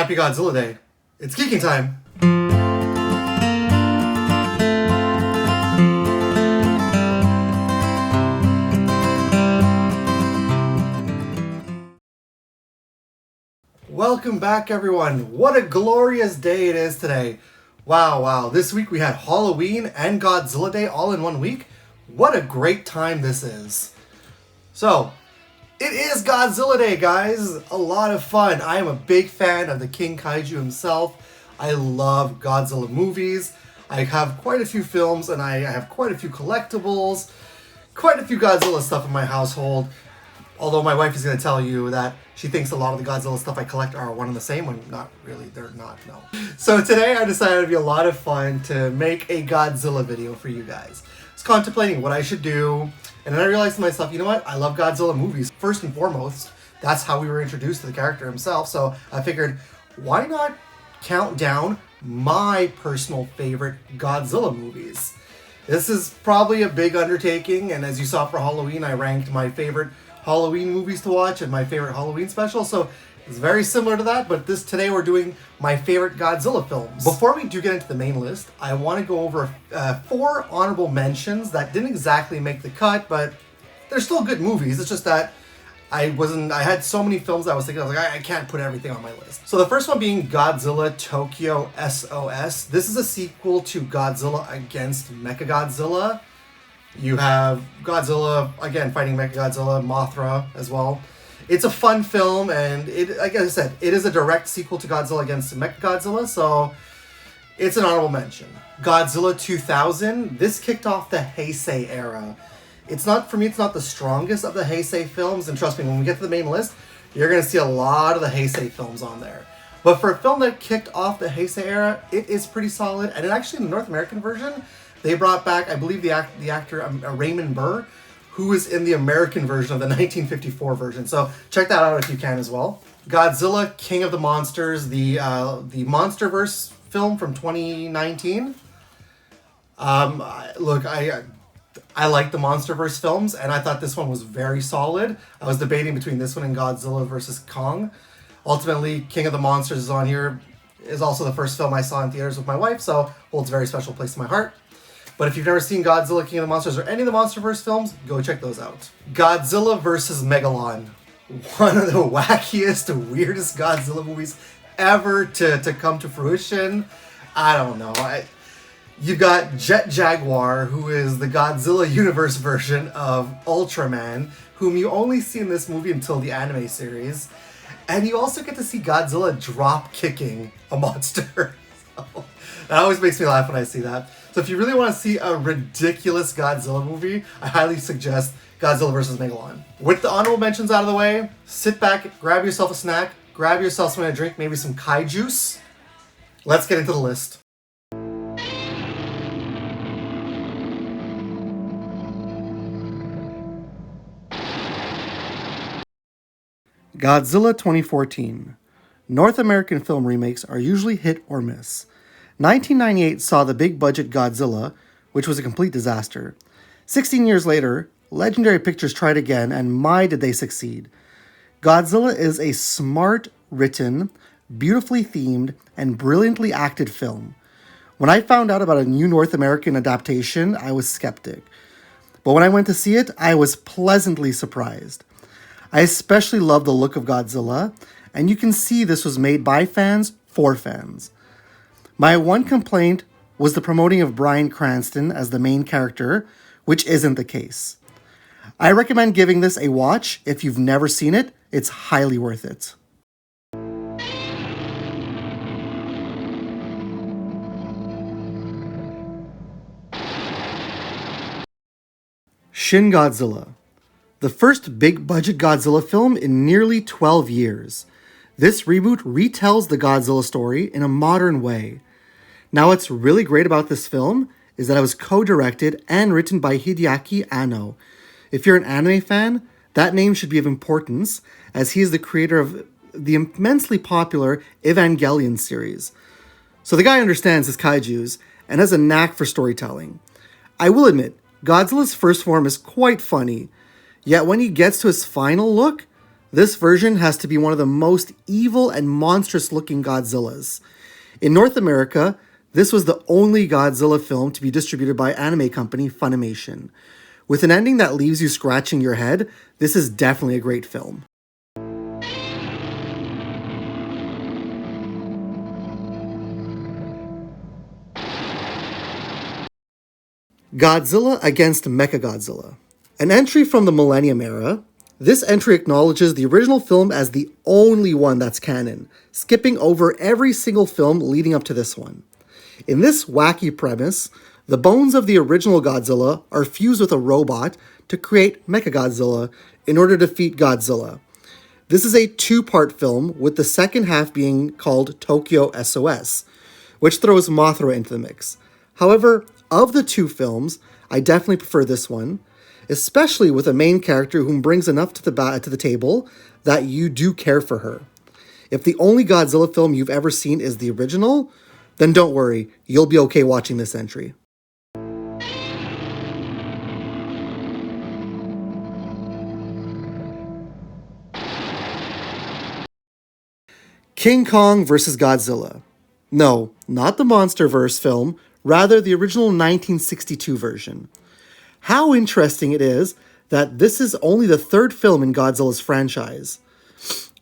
Happy Godzilla Day. It's geeking time. Welcome back, everyone. What a glorious day it is today. Wow. This week we had Halloween and Godzilla Day all in one week. What a great time this is. So, it is Godzilla Day, guys. A lot of fun. I am a big fan of the King Kaiju himself. I love Godzilla movies. I have quite a few films and I have quite a few collectibles, quite a few Godzilla stuff in my household. Although my wife is going to tell you that she thinks a lot of the Godzilla stuff I collect are one and the same, when not really, they're not, no. So today I decided it'd be a lot of fun to make a Godzilla video for you guys. I was contemplating what I should do, and then I realized to myself, you know what, I love Godzilla movies. First and foremost, that's how we were introduced to the character himself, so I figured, why not count down my personal favorite Godzilla movies? This is probably a big undertaking, and as you saw for Halloween, I ranked my favorite Halloween movies to watch and my favorite Halloween special, so it's very similar to that, but today we're doing my favorite Godzilla films. Before we do get into the main list, I want to go over 4 honorable mentions that didn't exactly make the cut, but they're still good movies. It's just that I had so many films that I was thinking, I can't put everything on my list. So the first one being Godzilla Tokyo SOS. This is a sequel to Godzilla against Mechagodzilla. You have Godzilla, again, fighting Mechagodzilla, Mothra as well. It's a fun film, and like I said, it is a direct sequel to Godzilla against Mechagodzilla, so it's an honorable mention. Godzilla 2000, this kicked off the Heisei era. For me, it's not the strongest of the Heisei films, and trust me, when we get to the main list, you're going to see a lot of the Heisei films on there. But for a film that kicked off the Heisei era, it is pretty solid, and actually in the North American version, they brought back, I believe, the actor Raymond Burr, who is in the American version of the 1954 version. So check that out if you can as well. Godzilla, King of the Monsters, the MonsterVerse film from 2019. Look, I like the MonsterVerse films, and I thought this one was very solid. I was debating between this one and Godzilla vs. Kong. Ultimately, King of the Monsters is on here. Is also the first film I saw in theaters with my wife, so holds a very special place in my heart. But if you've never seen Godzilla, King of the Monsters, or any of the MonsterVerse films, go check those out. Godzilla vs. Megalon. One of the wackiest, weirdest Godzilla movies ever to come to fruition. I don't know. You got Jet Jaguar, who is the Godzilla universe version of Ultraman, whom you only see in this movie until the anime series. And you also get to see Godzilla drop kicking a monster. So, that always makes me laugh when I see that. So if you really want to see a ridiculous Godzilla movie, I highly suggest Godzilla vs. Megalon. With the honorable mentions out of the way, sit back, grab yourself a snack, grab yourself something to drink, maybe some Kai juice. Let's get into the list. Godzilla 2014. North American film remakes are usually hit or miss. 1998 saw the big-budget Godzilla, which was a complete disaster. 16 years later, Legendary Pictures tried again, and my did they succeed. Godzilla is a smart written, beautifully themed, and brilliantly acted film. When I found out about a new North American adaptation, I was skeptic. But when I went to see it, I was pleasantly surprised. I especially love the look of Godzilla, and you can see this was made by fans for fans. My one complaint was the promoting of Bryan Cranston as the main character, which isn't the case. I recommend giving this a watch. If you've never seen it, it's highly worth it. Shin Godzilla. The first big-budget Godzilla film in nearly 12 years. This reboot retells the Godzilla story in a modern way. Now, what's really great about this film is that it was co-directed and written by Hideaki Anno. If you're an anime fan, that name should be of importance, as he is the creator of the immensely popular Evangelion series. So the guy understands his kaijus and has a knack for storytelling. I will admit, Godzilla's first form is quite funny, yet when he gets to his final look, This version has to be one of the most evil and monstrous looking Godzillas. In North America, this was the only Godzilla film to be distributed by anime company Funimation. With an ending that leaves you scratching your head, this is definitely a great film. Godzilla against Mechagodzilla. An entry from the Millennium Era, this entry acknowledges the original film as the only one that's canon, skipping over every single film leading up to this one. In this wacky premise, the bones of the original Godzilla are fused with a robot to create Mechagodzilla in order to defeat Godzilla. This is a two-part film, with the second half being called Tokyo SOS, which throws Mothra into the mix. However, of the two films, I definitely prefer this one, especially with a main character whom brings enough to the table that you do care for her. If the only Godzilla film you've ever seen is the original, then don't worry, you'll be okay watching this entry. King Kong vs. Godzilla. No, not the MonsterVerse film, rather the original 1962 version. How interesting it is that this is only the third film in Godzilla's franchise.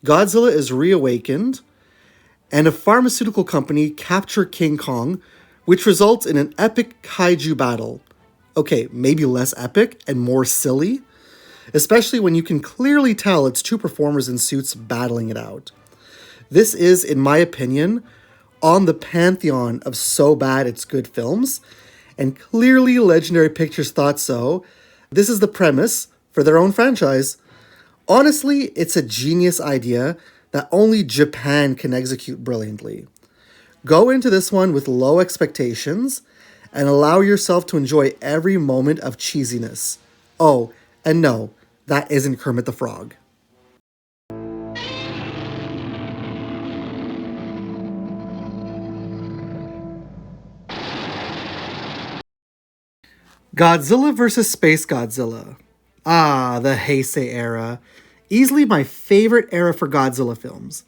Godzilla is reawakened, and a pharmaceutical company capture King Kong, which results in an epic kaiju battle. Okay, maybe less epic and more silly, especially when you can clearly tell it's two performers in suits battling it out. This is, in my opinion, on the pantheon of so bad it's good films, and clearly Legendary Pictures thought so. This is the premise for their own franchise. Honestly, it's a genius idea that only Japan can execute brilliantly. Go into this one with low expectations and allow yourself to enjoy every moment of cheesiness. Oh, and no, that isn't Kermit the Frog. Godzilla vs. Space Godzilla. Ah, the Heisei era. Easily my favorite era for Godzilla films.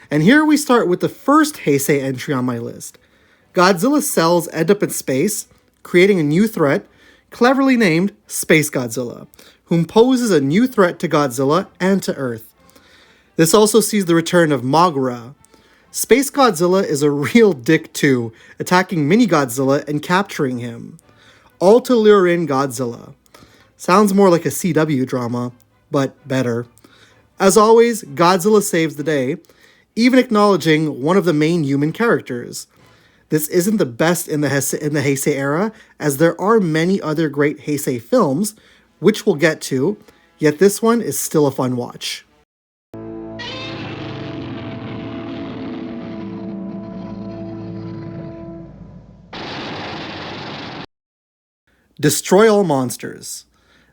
And here we start with the first Heisei entry on my list. Godzilla's cells end up in space, creating a new threat, cleverly named Space Godzilla, whom poses a new threat to Godzilla and to Earth. This also sees the return of Moguera. Space Godzilla is a real dick too, attacking Mini Godzilla and capturing him. All to lure in Godzilla. Sounds more like a CW drama, but better. As always, Godzilla saves the day, even acknowledging one of the main human characters. This isn't the best in the Heisei era, as there are many other great Heisei films, which we'll get to, yet this one is still a fun watch. Destroy All Monsters.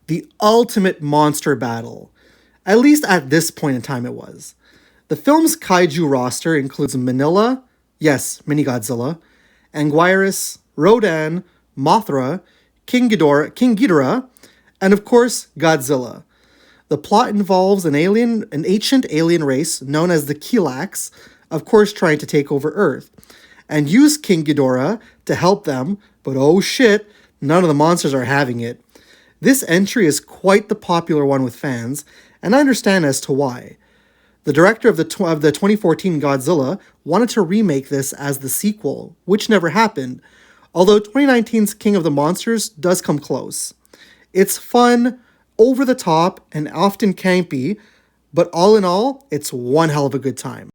The ultimate monster battle. At least at this point in time it was. The film's kaiju roster includes Manila, yes, Mini Godzilla, Anguirus, Rodan, Mothra, King Ghidorah, and of course, Godzilla. The plot involves an ancient alien race known as the Kilax, of course trying to take over Earth, and use King Ghidorah to help them, but oh shit, none of the monsters are having it. This entry is quite the popular one with fans, and I understand as to why. The director of the 2014 Godzilla wanted to remake this as the sequel, which never happened, although 2019's King of the Monsters does come close. It's fun, over the top, and often campy, but all in all, it's one hell of a good time.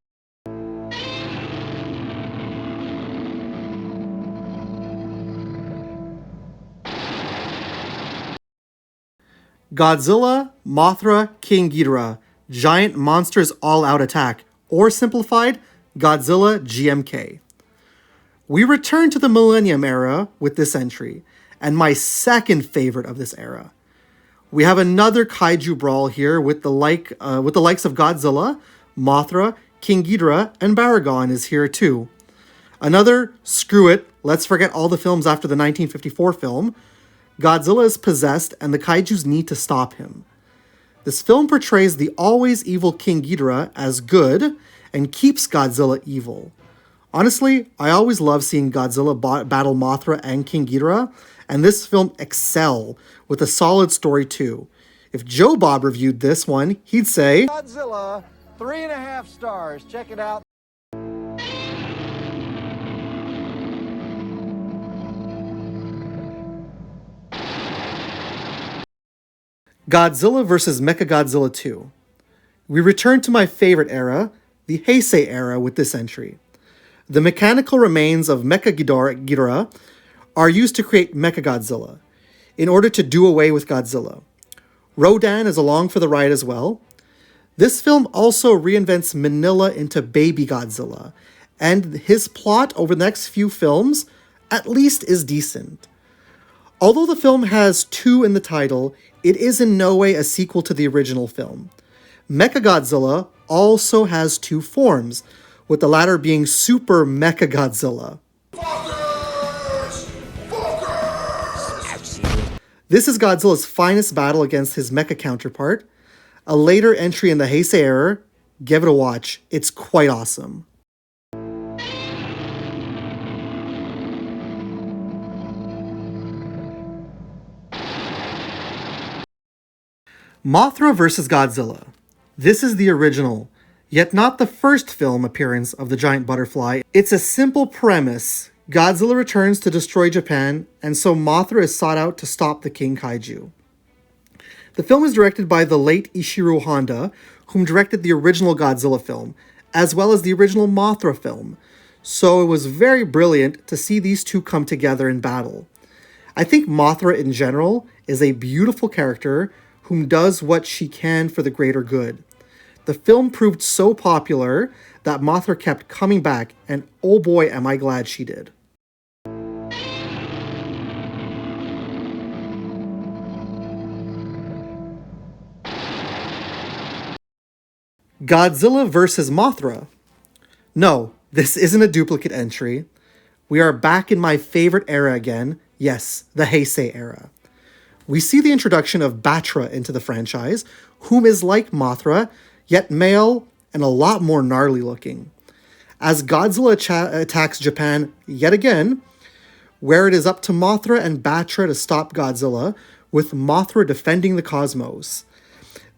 Godzilla, Mothra, King Ghidorah, Giant Monsters All-Out Attack, or simplified, Godzilla GMK. We return to the Millennium Era with this entry, and my second favorite of this era. We have another kaiju brawl here with the likes of Godzilla, Mothra, King Ghidorah, and Baragon is here too. Another, screw it, let's forget all the films after the 1954 film. Godzilla is possessed and the kaijus need to stop him. This film portrays the always evil King Ghidorah as good and keeps Godzilla evil. Honestly, I always love seeing Godzilla battle Mothra and King Ghidorah, and this film excel with a solid story too. If Joe Bob reviewed this one, he'd say, Godzilla, 3.5 stars. Check it out. Godzilla vs. Mechagodzilla 2. We return to my favorite era, the Heisei era, with this entry. The mechanical remains of Ghidorah are used to create Mechagodzilla, in order to do away with Godzilla. Rodan is along for the ride as well. This film also reinvents Manila into Baby Godzilla, and his plot over the next few films at least is decent. Although the film has 2 in the title, it is in no way a sequel to the original film. Mechagodzilla also has 2 forms, with the latter being Super Mechagodzilla. This is Godzilla's finest battle against his mecha counterpart. A later entry in the Heisei era. Give it a watch, it's quite awesome. Mothra vs. Godzilla. This is the original, yet not the first film appearance of the giant butterfly. It's a simple premise. Godzilla returns to destroy Japan, and so Mothra is sought out to stop the King Kaiju. The film is directed by the late Ishiro Honda, whom directed the original Godzilla film, as well as the original Mothra film, so it was very brilliant to see these two come together in battle. I think Mothra in general is a beautiful character whom does what she can for the greater good. The film proved so popular that Mothra kept coming back, and oh boy am I glad she did. Godzilla vs. Mothra. No, this isn't a duplicate entry. We are back in my favorite era again. Yes, the Heisei era. We see the introduction of Batra into the franchise, whom is like Mothra, yet male and a lot more gnarly looking. As Godzilla attacks Japan yet again, where it is up to Mothra and Batra to stop Godzilla, with Mothra defending the cosmos.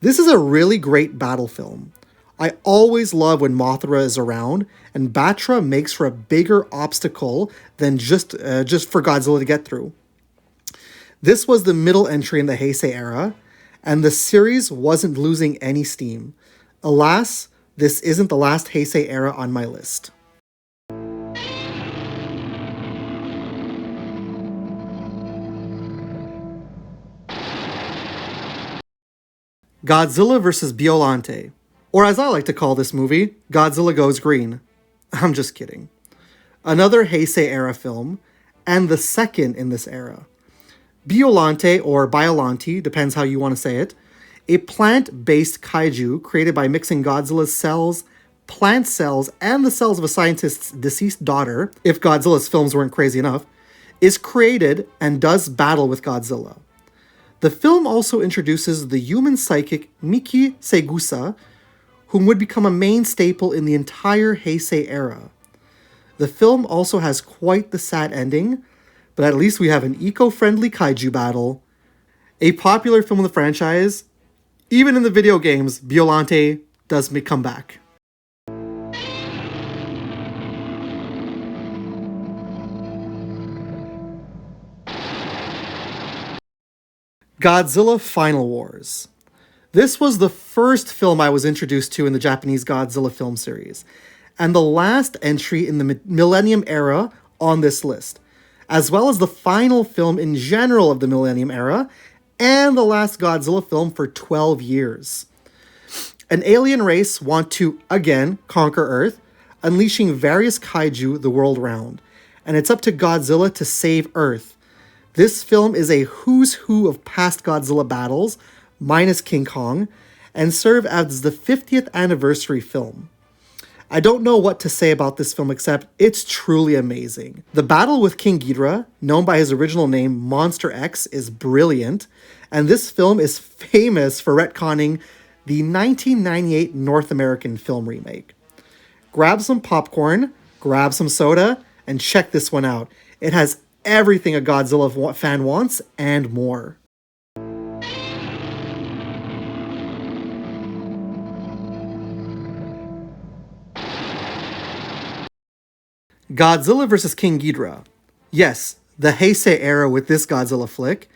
This is a really great battle film. I always love when Mothra is around, and Batra makes for a bigger obstacle than just for Godzilla to get through. This was the middle entry in the Heisei era, and the series wasn't losing any steam. Alas, this isn't the last Heisei era on my list. Godzilla vs. Biollante, or as I like to call this movie, Godzilla Goes Green. I'm just kidding. Another Heisei era film, and the second in this era. Biollante, or Biollante, depends how you want to say it, a plant-based kaiju created by mixing Godzilla's cells, plant cells, and the cells of a scientist's deceased daughter, if Godzilla's films weren't crazy enough, is created and does battle with Godzilla. The film also introduces the human psychic Miki Segusa, whom would become a main staple in the entire Heisei era. The film also has quite the sad ending, but at least we have an eco-friendly kaiju battle. A popular film in the franchise, even in the video games, Biollante does come back. Godzilla Final Wars. This was the first film I was introduced to in the Japanese Godzilla film series, and the last entry in the Millennium Era on this list, as well as the final film in general of the Millennium Era, and the last Godzilla film for 12 years. An alien race want to, again, conquer Earth, unleashing various kaiju the world around, and it's up to Godzilla to save Earth. This film is a who's who of past Godzilla battles, minus King Kong, and serve as the 50th anniversary film. I don't know what to say about this film except it's truly amazing. The battle with King Ghidorah, known by his original name Monster X, is brilliant, and this film is famous for retconning the 1998 North American film remake. Grab some popcorn, grab some soda, and check this one out. It has everything a Godzilla fan wants and more. Godzilla vs. King Ghidorah. Yes, the Heisei era with this Godzilla flick.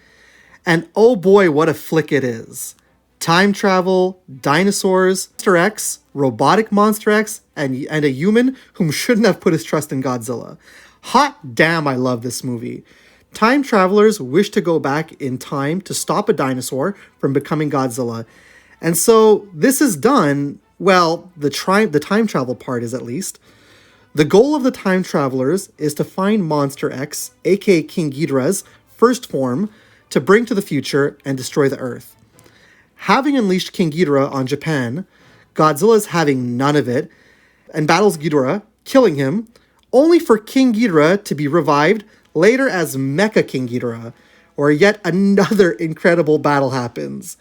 And oh boy, what a flick it is. Time travel, dinosaurs, Monster X, robotic Monster X, and a human whom shouldn't have put his trust in Godzilla. Hot damn, I love this movie. Time travelers wish to go back in time to stop a dinosaur from becoming Godzilla. And so this is done, well, the time travel part is at least. The goal of the time travelers is to find Monster X, aka King Ghidorah's first form, to bring to the future and destroy the Earth. Having unleashed King Ghidorah on Japan, Godzilla is having none of it and battles Ghidorah, killing him, only for King Ghidorah to be revived later as Mecha King Ghidorah, where yet another incredible battle happens.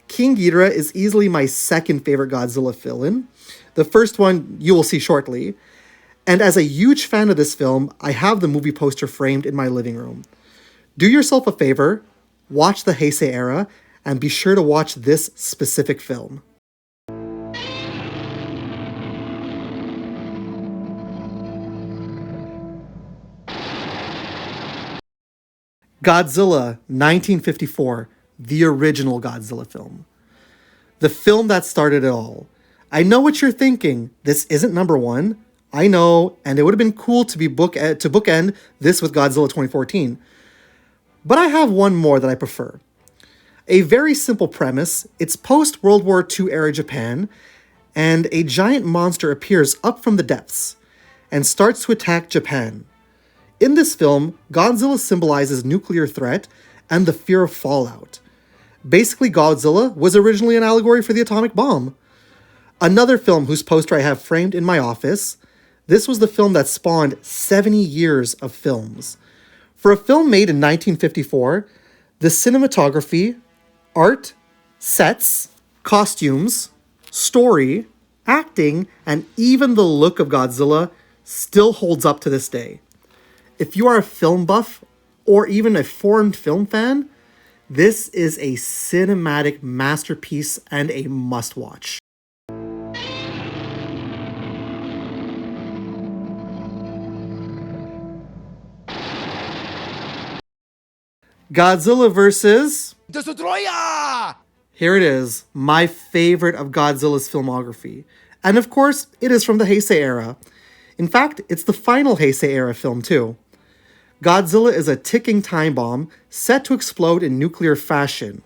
King Ghidorah is easily my second favorite Godzilla villain. The first one you will see shortly. And as a huge fan of this film, I have the movie poster framed in my living room. Do yourself a favor, watch the Heisei era, and be sure to watch this specific film. Godzilla 1954, the original Godzilla film. The film that started it all. I know what you're thinking, this isn't number one. I know, and it would have been cool to bookend this with Godzilla 2014. But I have one more that I prefer. A very simple premise, it's post-World War II era Japan, and a giant monster appears up from the depths and starts to attack Japan. In this film, Godzilla symbolizes nuclear threat and the fear of fallout. Basically, Godzilla was originally an allegory for the atomic bomb. Another film whose poster I have framed in my office. This was the film that spawned 70 years of films. For a film made in 1954, the cinematography, art, sets, costumes, story, acting, and even the look of Godzilla still holds up to this day. If you are a film buff or even a foreign film fan, this is a cinematic masterpiece and a must-watch. Godzilla vs. Destroyer! Here it is, my favorite of Godzilla's filmography. And of course, it is from the Heisei era. In fact, it's the final Heisei era film too. Godzilla is a ticking time bomb set to explode in nuclear fashion.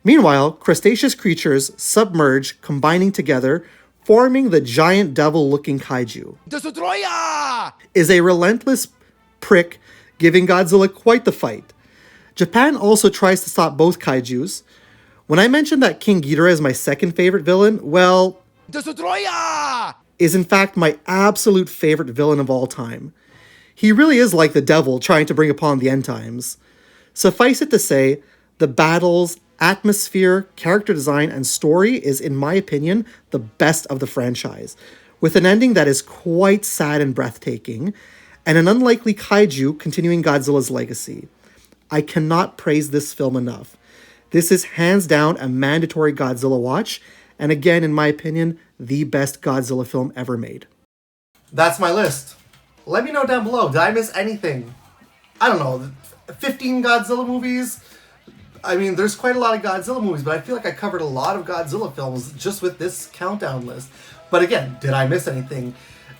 Meanwhile, crustaceous creatures submerge, combining together, forming the giant devil-looking kaiju. Destroyer! Is a relentless prick, giving Godzilla quite the fight. Japan also tries to stop both kaijus. When I mentioned that King Ghidorah is my second favorite villain, well, Destroyer is in fact my absolute favorite villain of all time. He really is like the devil trying to bring upon the end times. Suffice it to say, the battles, atmosphere, character design, and story is, in my opinion, the best of the franchise, with an ending that is quite sad and breathtaking, and an unlikely kaiju continuing Godzilla's legacy. I cannot praise this film enough. This is hands down a mandatory Godzilla watch, and again, in my opinion, the best Godzilla film ever made. That's my list. Let me know down below, did I miss anything? I don't know, 15 Godzilla movies? I mean, there's quite a lot of Godzilla movies, but I feel like I covered a lot of Godzilla films just with this countdown list. But again, did I miss anything?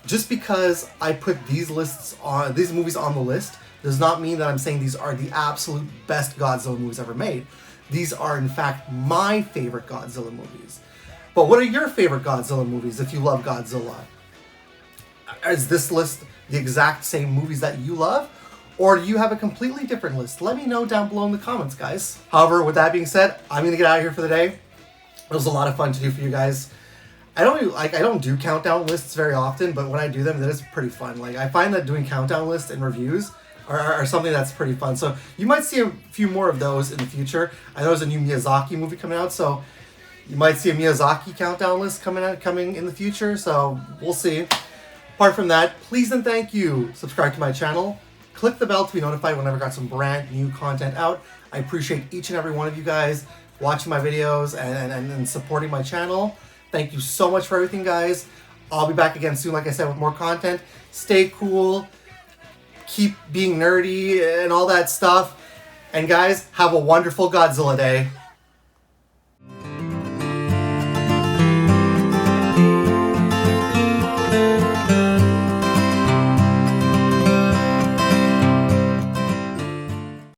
Just because I put these movies on the list does not mean that I'm saying these are the absolute best Godzilla movies ever made. These are, in fact, my favorite Godzilla movies. But what are your favorite Godzilla movies if you love Godzilla? Is this list the exact same movies that you love? Or do you have a completely different list? Let me know down below in the comments, guys. However, with that being said, I'm going to get out of here for the day. It was a lot of fun to do for you guys. I don't do countdown lists very often, but when I do them, that is pretty fun. Like, I find that doing countdown lists and reviews are something that's pretty fun. So you might see a few more of those in the future. I know there's a new Miyazaki movie coming out, so you might see a Miyazaki countdown list coming in the future. So we'll see. Apart from that, please and thank you. Subscribe to my channel. Click the bell to be notified whenever I got some brand new content out. I appreciate each and every one of you guys watching my videos and supporting my channel. Thank you so much for everything, guys. I'll be back again soon, like I said, with more content. Stay cool. Keep being nerdy and all that stuff. And guys, have a wonderful Godzilla day.